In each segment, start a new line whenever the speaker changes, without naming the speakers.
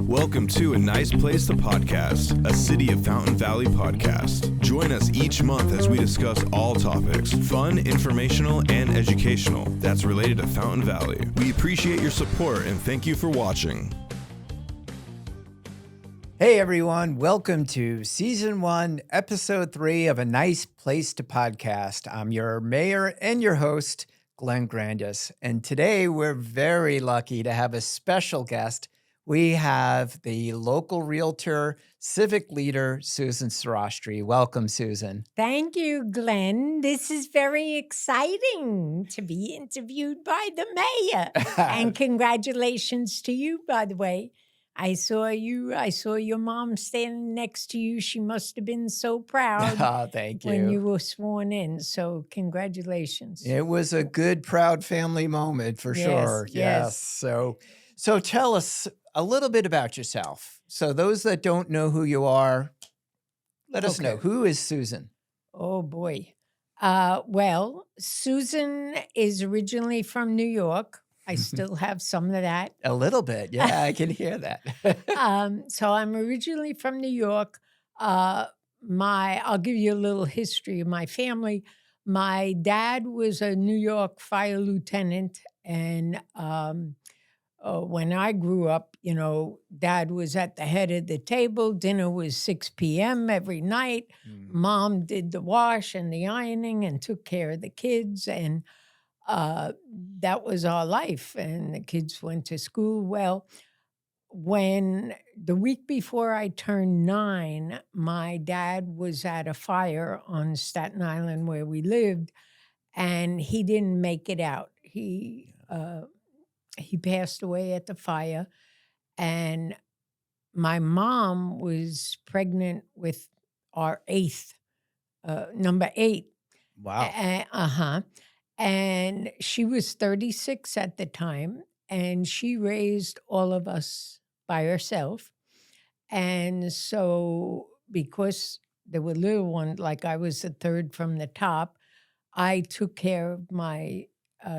Welcome to A Nice Place to Podcast, a City of Fountain Valley podcast. Join us each month as we discuss all topics, fun, informational, and educational, that's related to Fountain Valley. We appreciate your support and thank you for watching.
Hey everyone, welcome to Season 1, Episode 3 of A Nice Place to Podcast. I'm your mayor and your host, Glenn Grandis. And today we're very lucky to have a special guest. We have the local realtor, civic leader, Susan Saurastri. Welcome, Susan.
Thank you, Glenn. This is very exciting to be interviewed by the mayor. And congratulations to you, by the way. I saw your mom standing next to you. She must have been so proud.
Oh, thank you.
When you were sworn in. So congratulations.
It was a good, proud family moment for sure. Yes. So tell us a little bit about yourself. So those that don't know who you are, let us know. Who is Susan?
Oh, boy. Well, Susan is originally from New York. I still have some of that.
A little bit. Yeah, I can hear that.
So I'm originally from New York. I'll give you a little history of my family. My dad was a New York fire lieutenant. And when I grew up, Dad was at the head of the table. Dinner was 6 p.m. every night. Mom did the wash and the ironing and took care of the kids. And that was our life. And the kids went to school. Well, when the week before I turned 9, my dad was at a fire on Staten Island where we lived, and he didn't make it out. He passed away at the fire, and my mom was pregnant with our number 8.
Wow.
And she was 36 at the time, and she raised all of us by herself. And so because there were little ones, like I was the third from the top, I took care of my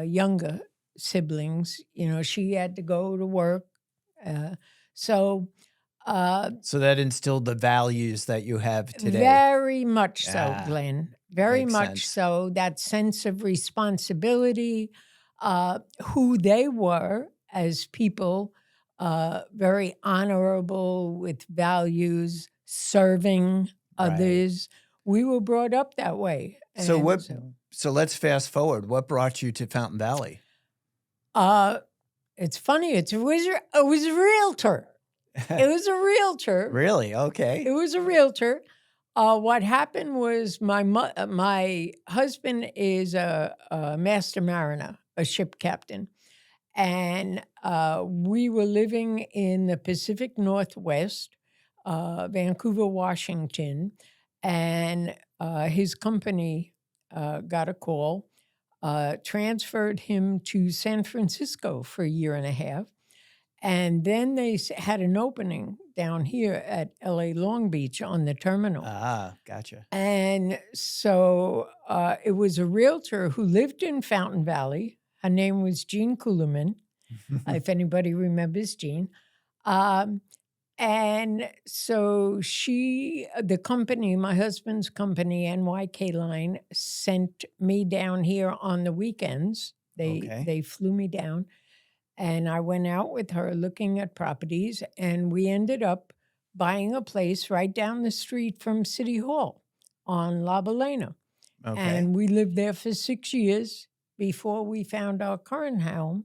younger siblings. She had to go to work. So
that instilled the values that you have today.
Very much so, Glenn. Very
Makes
much
sense.
so. That sense of responsibility, who they were as people, very honorable with values, serving others. We were brought up that way.
So let's fast forward. What brought you to Fountain Valley?
It's funny. It was a realtor. It was a realtor.
Really? Okay.
It was a realtor. What happened was my husband is a master mariner, a ship captain. And we were living in the Pacific Northwest, Vancouver, Washington. And his company got a call, transferred him to San Francisco for a year and a half. And then they had an opening down here at LA Long Beach on the terminal.
Ah, gotcha.
And so it was a realtor who lived in Fountain Valley. Her name was Jean Kuhleman, if anybody remembers Jean. And so the company, my husband's company, NYK Line, sent me down here on the weekends. They flew me down. And I went out with her looking at properties, and we ended up buying a place right down the street from City Hall on La Bellena.
Okay.
And we lived there for 6 years before we found our current home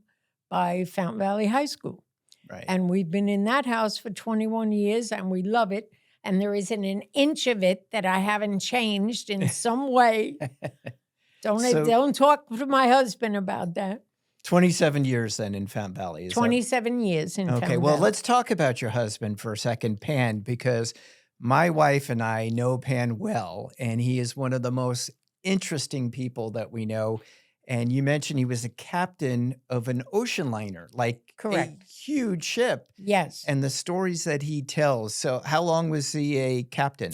by Fountain Valley High School.
Right.
And we've been in that house for 21 years, and we love it. And there isn't an inch of it that I haven't changed in some way. Don't talk to my husband about that.
27 years then in Fountain Valley.
27 years in Fountain
Okay, well,
Valley.
let's talk about your husband for a second, Pan, because my wife and I know Pan well, and he is one of the most interesting people that we know. And you mentioned he was a captain of an ocean liner, like
Correct.
a huge ship.
Yes.
And the stories that he tells. So how long was he a captain?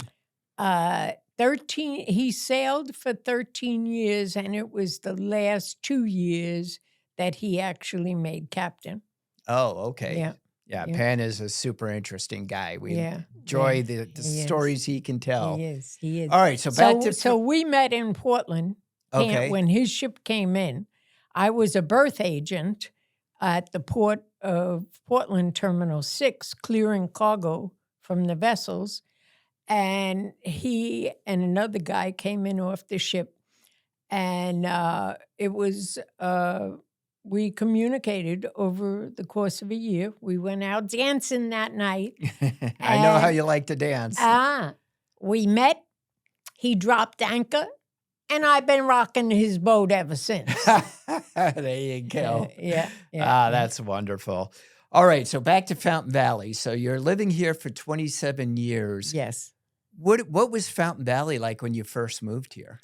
13. He sailed for 13 years, and it was the last 2 years that he actually made captain.
Oh, okay.
Yeah.
Yeah, Penn is a super interesting guy. We
Yeah,
enjoy
yeah,
the
he is.
stories he can tell.
He is. He is.
All right, so back to
So we met in Portland.
Okay.
When his ship came in, I was a berth agent at the port of Portland Terminal 6, clearing cargo from the vessels. And he and another guy came in off the ship. And it was, we communicated over the course of a year. We went out dancing that night.
I know how
And-
you like to dance.
We met, he dropped anchor, and I've been rocking his boat ever since.
There you go.
Yeah.
That's wonderful. All right, so back to Fountain Valley. So you're living here for 27 years.
Yes.
What was Fountain Valley like when you first moved here?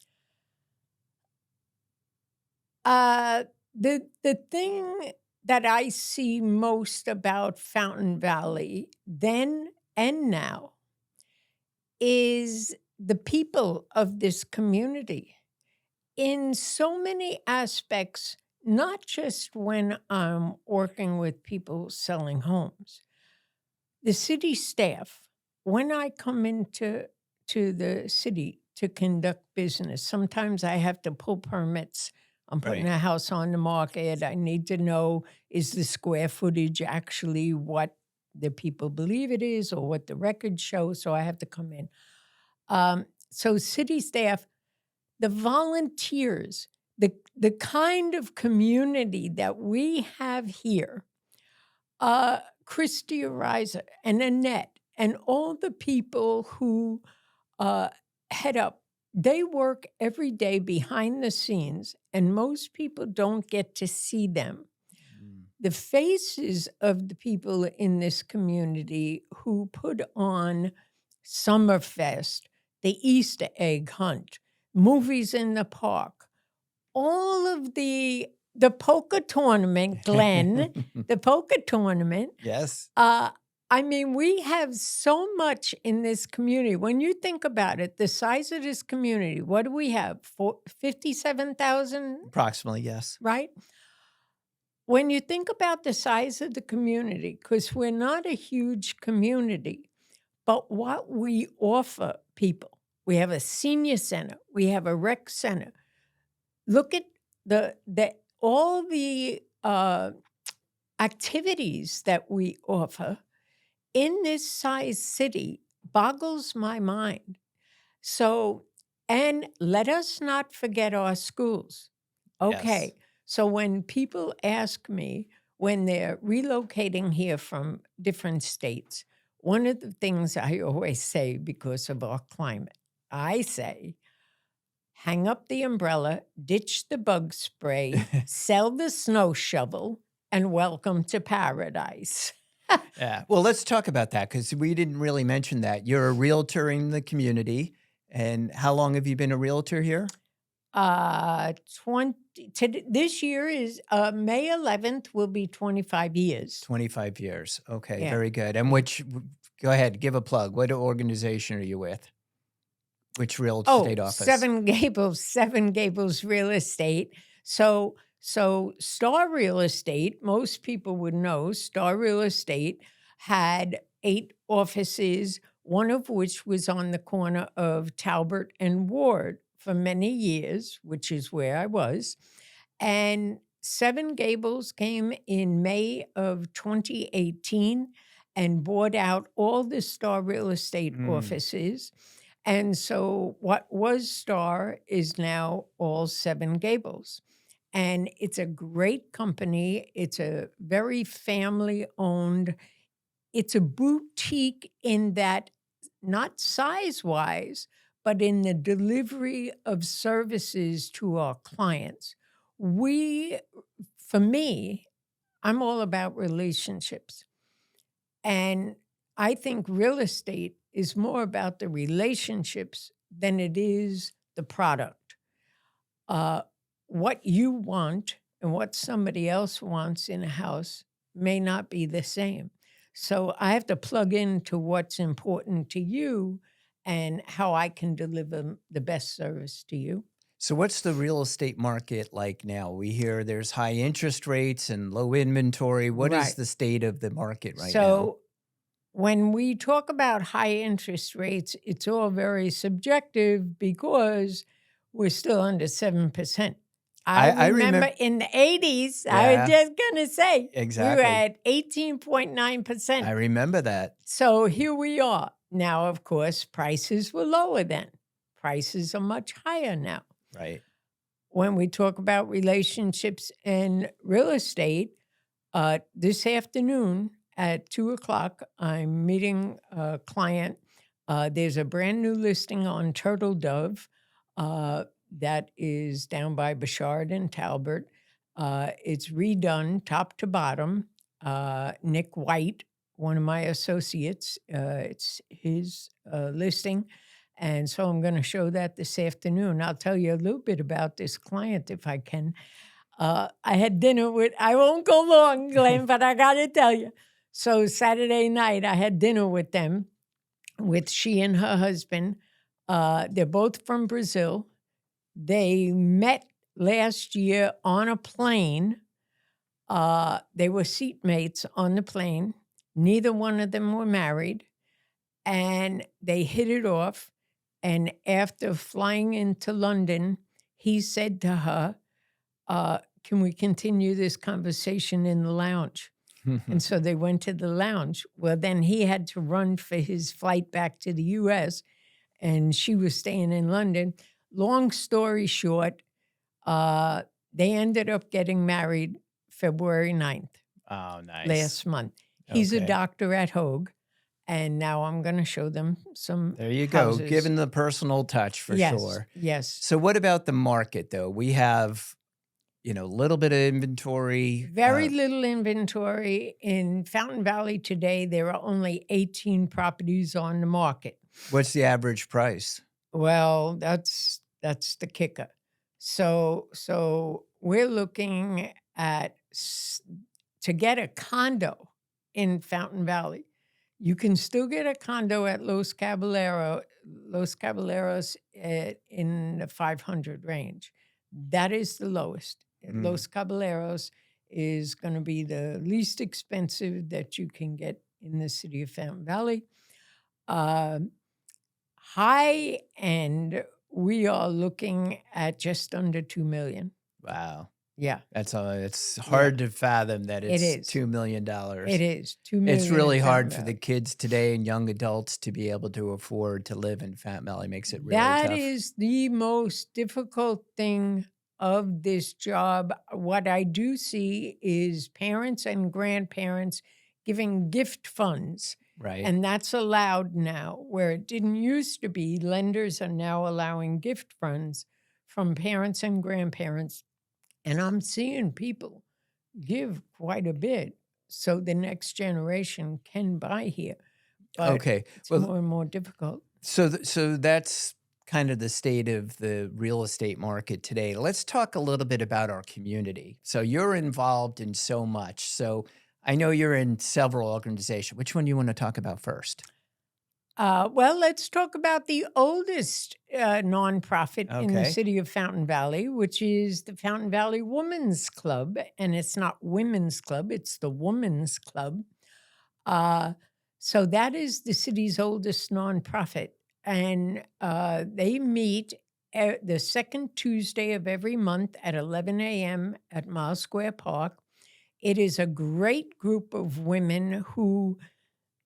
The thing that I see most about Fountain Valley then and now is the people of this community in so many aspects, not just when I'm working with people selling homes. The city staff, when I come into the city to conduct business, sometimes I have to pull permits. I'm putting a house on the market. I need to know, is the square footage actually what the people believe it is or what the records show? So I have to come in. So city staff, the volunteers, the kind of community that we have here, Christy Ariza and Annette and all the people who head up, they work every day behind the scenes, and most people don't get to see them. The faces of the people in this community who put on Summerfest, the Easter egg hunt, movies in the park, all of the poker tournament, Glenn, the poker tournament.
Yes.
I mean, we have so much in this community. When you think about it, the size of this community, what do we have? 57,000?
Approximately, yes.
Right? When you think about the size of the community, because we're not a huge community, but what we offer people, we have a senior center, we have a rec center. Look at all the activities that we offer in this size city boggles my mind. So, and let us not forget our schools. Okay.
Yes.
So when people ask me when they're relocating here from different states, one of the things I always say because of our climate, I say, hang up the umbrella, ditch the bug spray, sell the snow shovel, and welcome to paradise.
Yeah. Well, let's talk about that because we didn't really mention that. You're a realtor in the community. And how long have you been a realtor here?
This year is May 11th will be 25 years.
25 years. Okay,
Yeah.
very good. And go ahead, give a plug. What organization are you with? Which real estate office?
Seven Gables Real Estate. So Star Real Estate, most people would know, Star Real Estate had 8 offices, one of which was on the corner of Talbot and Ward for many years, which is where I was. And Seven Gables came in May of 2018 and bought out all the Star Real Estate offices. And so what was Star is now all Seven Gables. And it's a great company. It's a very family-owned. It's a boutique in that, not size-wise, but in the delivery of services to our clients. For me, I'm all about relationships. And I think real estate is more about the relationships than it is the product. What you want and what somebody else wants in a house may not be the same. So I have to plug into what's important to you and how I can deliver the best service to you.
So what's the real estate market like now? We hear there's high interest rates and low inventory. What is
Right.
the state of the market right now?
So when we talk about high interest rates, it's all very subjective because we're still under 7%. I remember in the 80s, I was
Yeah,
just going to say, we were
exactly.
at
I
18.9%.
remember that.
So here we are. Now, of course, prices were lower then. Prices are much higher now.
Right.
When we talk about relationships and real estate, this afternoon at 2:00, I'm meeting a client. There's a brand new listing on Turtle Dove that is down by Bouchard and Talbot. It's redone top to bottom. Nick White, one of my associates, it's his listing. And so I'm going to show that this afternoon. I'll tell you a little bit about this client if I can. I had dinner with, I won't go long, Glenn, but I got to tell you. So Saturday night, I had dinner with them, with she and her husband. They're both from Brazil. They met last year on a plane. They were seatmates on the plane. Neither one of them were married. And they hit it off. And after flying into London, he said to her, can we continue this conversation in the lounge? And so they went to the lounge. Well, then he had to run for his flight back to the U.S., and she was staying in London. Long story short, they ended up getting married February 9th.
Oh, nice.
Last month. He's a
Okay.
doctor at Hogue, and now I'm going to show them some
There you go.
houses.
Giving the personal touch for
Yes,
sure.
yes.
So what about the market though? We have, a little bit of inventory.
Very little inventory. In Fountain Valley today, there are only 18 properties on the market.
What's the average price?
Well, that's the kicker. So we're looking at to get a condo in Fountain Valley. You can still get a condo at Los Caballeros in the 500 range. That is the lowest. Los Caballeros is going to be the least expensive that you can get in the city of Fountain Valley. High end, we are looking at just under $2 million.
Wow.
Yeah,
It's hard to fathom that
It
it's
is.
$2 million.
it is $2 million.
It's really
in
hard
Fountain
for the
Valley.
kids today and young adults to be able to afford to live in Fountain Valley. Makes it really
That
tough.
is the most difficult thing of this job. What I do see is parents and grandparents giving gift funds.
Right.
And that's allowed now, where it didn't used to be. Lenders are now allowing gift funds from parents and grandparents. And I'm seeing people give quite a bit so the next generation can buy here. But
Okay.
it's
Well,
more and more difficult.
so that's kind of the state of the real estate market today. Let's talk a little bit about our community. So you're involved in so much. So I know you're in several organizations. Which one do you want to talk about first?
Well, let's talk about the oldest nonprofit in the
Okay.
city of Fountain Valley, which is the Fountain Valley Women's Club. And it's not Women's Club, it's the Women's Club. So that is the city's oldest nonprofit. And they meet the second Tuesday of every month at 11 a.m. at Miles Square Park. It is a great group of women who,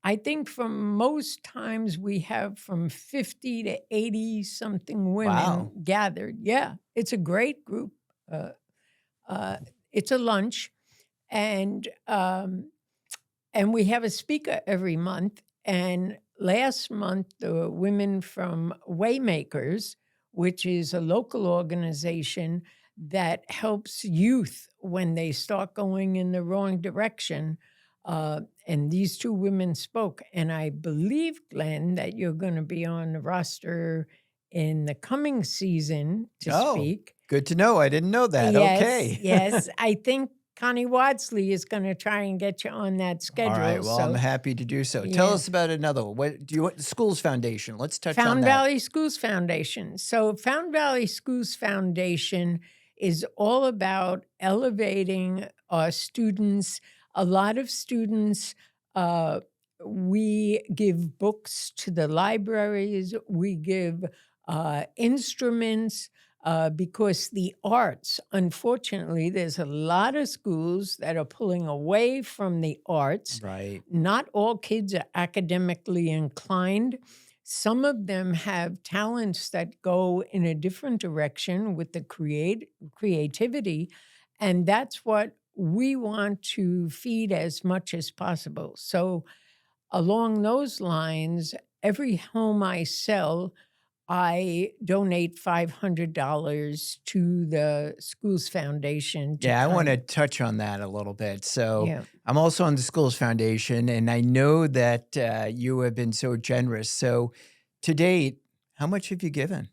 I think from most times we have from 50 to 80 something women
Wow.
gathered. Yeah, it's a great group. It's a lunch, and we have a speaker every month. And last month, the women from Waymakers, which is a local organization that helps youth when they start going in the wrong direction. And these two women spoke. And I believe, Glenn, that you're going to be on the roster in the coming season to
Oh,
speak.
good to know. I didn't know that.
Yes,
Okay.
yes. I think Connie Wadsley is going to try and get you on that schedule.
All right. Well, I'm happy to do so. Tell us about another one. What do you want? The Schools Foundation. Let's touch on that.
Fountain Valley Schools Foundation. So Fountain Valley Schools Foundation is all about elevating our students. A lot of students, we give books to the libraries. We give instruments. Because the arts, unfortunately, there's a lot of schools that are pulling away from the arts.
Right.
Not all kids are academically inclined. Some of them have talents that go in a different direction with the creativity, and that's what we want to feed as much as possible. So along those lines, every home I sell, I donate $500 to the Schools Foundation.
I want to touch on that a little bit. So
Yeah.
I'm also on the Schools Foundation, and I know that you have been so generous. So to date, how much have you given?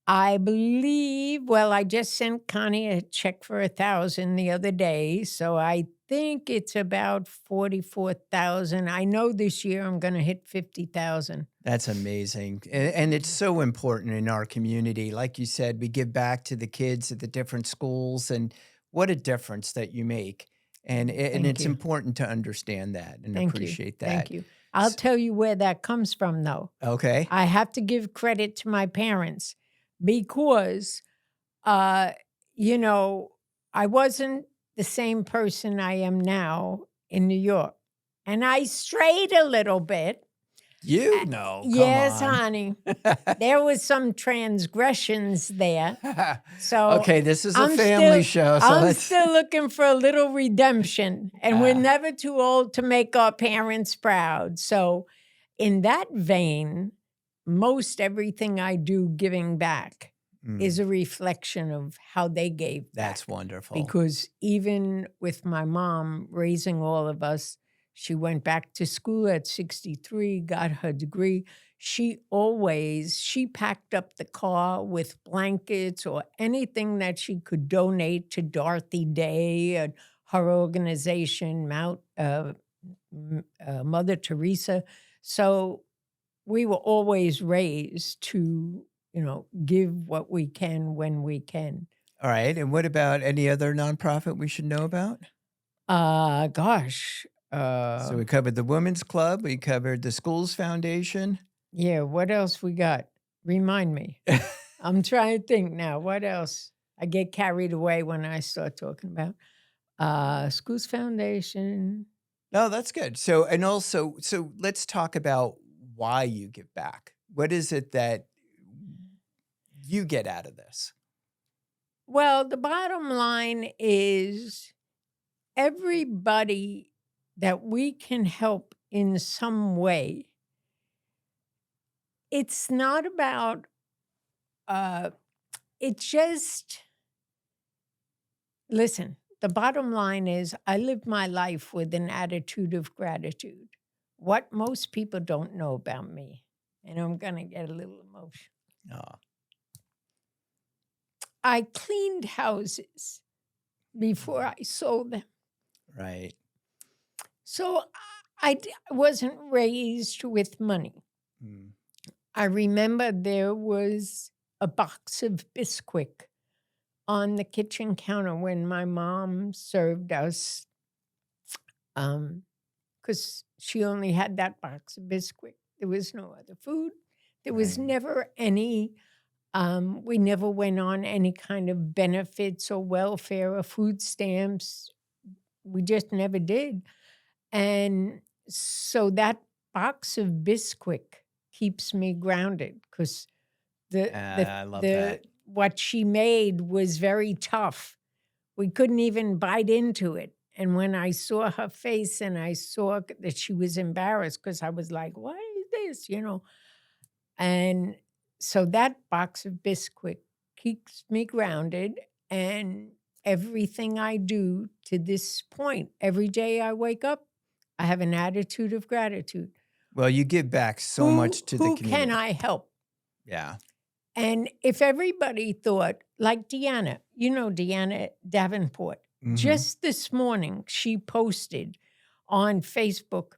I believe, well, I just sent Connie a check for $1,000 the other day, so I think it's about $44,000. I know this year I'm going to hit $50,000.
That's amazing. And it's so important in our community. Like you said, we give back to the kids at the different schools, and what a difference that you make. And it's important to understand that and appreciate that.
Thank you. I'll tell you where that comes from, though.
Okay.
I have to give credit to my parents because, I wasn't the same person I am now in New York. And I strayed a little bit.
You know.
Yes, honey. There was some transgressions there. So
okay, this is a family show. So
I'm still looking for a little redemption. And we're never too old to make our parents proud. So in that vein, most everything I do giving back is a reflection of how they gave back.
That's wonderful.
Because even with my mom raising all of us, she went back to school at 63, got her degree. She packed up the car with blankets or anything that she could donate to Dorothy Day and her organization, Mother Teresa. So we were always raised to, give what we can when we can.
All right. And what about any other nonprofit we should know about? So we covered the Women's Club. We covered the Schools Foundation.
Yeah. What else we got? Remind me. I'm trying to think now. What else? I get carried away when I start talking about Schools Foundation.
No, that's good. So let's talk about why you give back. What is it that you get out of this?
Well, the bottom line is everybody that we can help in some way. It's not about, listen, the bottom line is I live my life with an attitude of gratitude. What most people don't know about me, and I'm going to get a little emotional.
Oh.
I cleaned houses before I sold them.
Right.
So I wasn't raised with money. I remember there was a box of Bisquick on the kitchen counter when my mom served us, because she only had that box of Bisquick. There was no other food. There was never any, we never went on any kind of benefits or welfare or food stamps. We just never did. And so that box of Bisquick keeps me grounded because
I love that.
What she made was very tough. We couldn't even bite into it. And when I saw her face and I saw that she was embarrassed because I was like, what is this, And so that box of Bisquick keeps me grounded. And everything I do to this point, every day I wake up, I have an attitude of gratitude.
Well, you give back so much to the community.
Who can I help?
Yeah.
And if everybody thought, like Deanna, Deanna Davenport, Just this morning, she posted on Facebook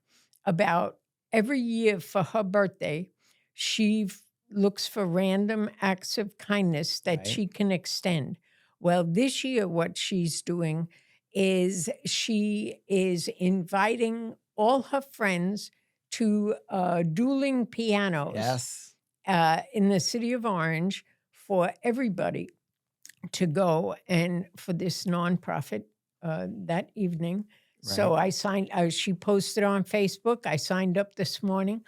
about every year for her birthday, she looks for random acts of kindness that
Right.
she can extend. Well, this year, what she's doing is she is inviting all her friends to dueling pianos
Yes.
in the city of Orange for everybody to go and for this nonprofit that evening. So I signed, she posted on Facebook. I signed up this morning.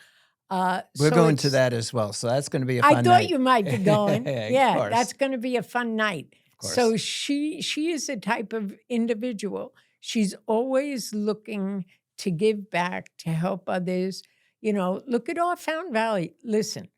We're
so
going to
it's-
that as well. So that's going to be a
I
fun
thought
night.
you might be going.
Of
Yeah,
course.
that's going to be a fun night.
course.
So she is the type of individual. She's always looking to give back, to help others. You know, look at our Fountain Valley. Listen,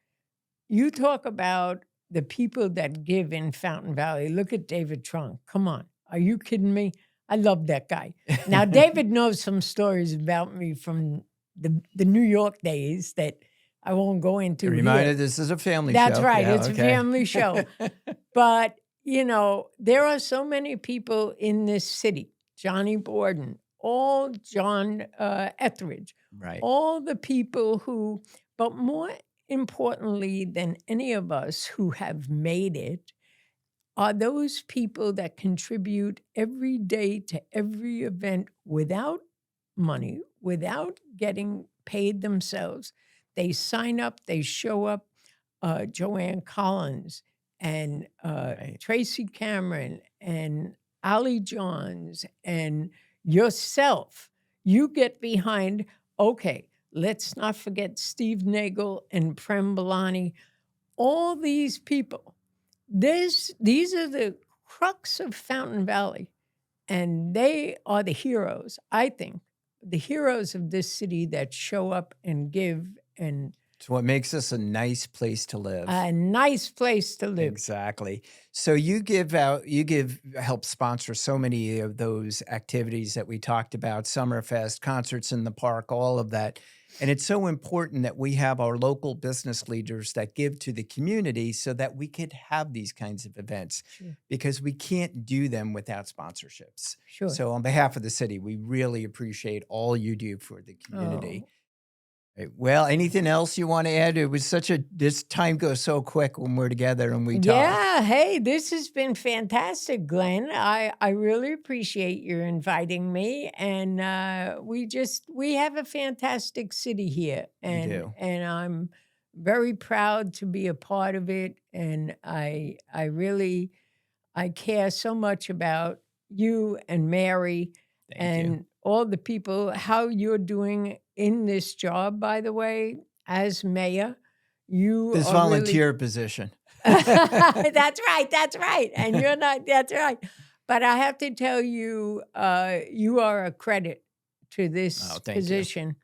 you talk about the people that give in Fountain Valley. Look at David Truong. Come on. Are you kidding me? I love that guy. Now, David knows some stories about me from the New York days that I won't go into
A
here.
reminder, this is a family show.
That's right.
Yeah,
It's a family show. But, you know, there are so many people in this city. Johnny Borden, all John Etheridge,
Right.
all the people who, but more importantly than any of us who have made it, are those people that contribute every day to every event without money, without getting paid themselves. They sign up, they show up. Joanne Collins and Tracy Cameron and Ali Johns and yourself. You get behind, okay, let's not forget Steve Nagel and Prem Balani. All these people. These are the crux of Fountain Valley, and they are the heroes, I think, the heroes of this city that show up and give, and
It's what makes us a nice place to live.
a nice place to live.
Exactly. So you help sponsor so many of those activities that we talked about, Summerfest, concerts in the park, all of that. And it's so important that we have our local business leaders that give to the community so that we could have these kinds of events, because we can't do them without sponsorships.
Sure.
So on behalf of the city, we really appreciate all you do for the community.
Oh.
Right. Well, anything else you want to add? It was this time goes so quick when we're together and we talk.
Yeah, hey, this has been fantastic, Glenn. I really appreciate your inviting me, and we have a fantastic city here, and
do.
and I'm very proud to be a part of it, and I care so much about you and Mary
Thank you.
all the people, how you're doing in this job, by the way, as mayor. You
This
are
volunteer position.
That's right. And you're not, that's right. But I have to tell you, you are a credit to this
thank you.
position.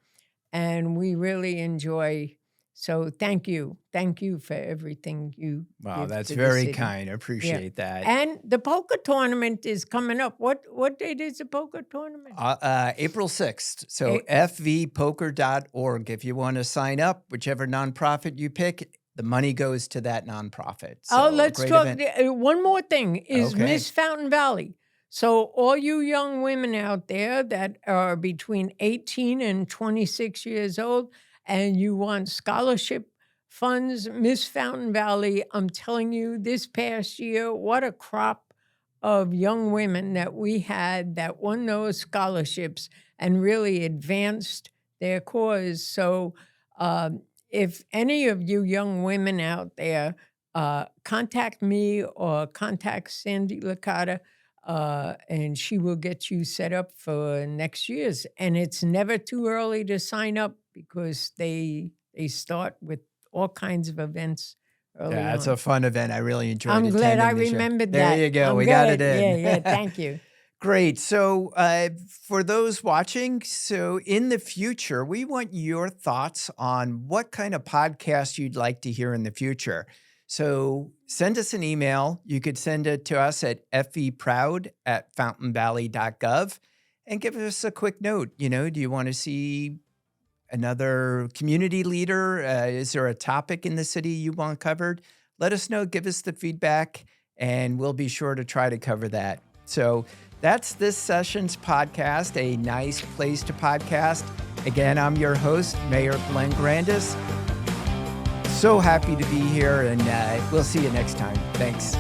And we really enjoy. So thank you. Thank you for everything you
Wow,
give
that's
to the
very
city.
kind. I appreciate that.
And the poker tournament is coming up. What date is the poker tournament?
April 6th. So fvpoker.org. If you want to sign up, whichever nonprofit you pick, the money goes to that nonprofit. So
Let's
great
talk.
event.
One more thing is
Okay.
Miss Fountain Valley. So all you young women out there that are between 18 and 26 years old and you want scholarship funds, Miss Fountain Valley, I'm telling you, this past year, what a crop of young women that we had that won those scholarships and really advanced their cause. So if any of you young women out there, contact me or contact Sandy Licata, and she will get you set up for next year's. And it's never too early to sign up because they start with all kinds of events early
Yeah, it's
on.
a fun event. I really enjoyed
I'm glad I
attending this year.
remembered that.
There you go.
I'm
We got
glad-
it in.
Yeah, thank you.
Great. So for those watching, so in the future, we want your thoughts on what kind of podcast you'd like to hear in the future. So send us an email. You could send it to us at feproud@fountainvalley.gov and give us a quick note. You know, do you want to see another community leader? Is there a topic in the city you want covered? Let us know. Give us the feedback, and we'll be sure to try to cover that. So That's this session's podcast, A Nice Place to Podcast. Again, I'm your host, Mayor Glenn Grandis. So happy to be here, and we'll see you next time. Thanks.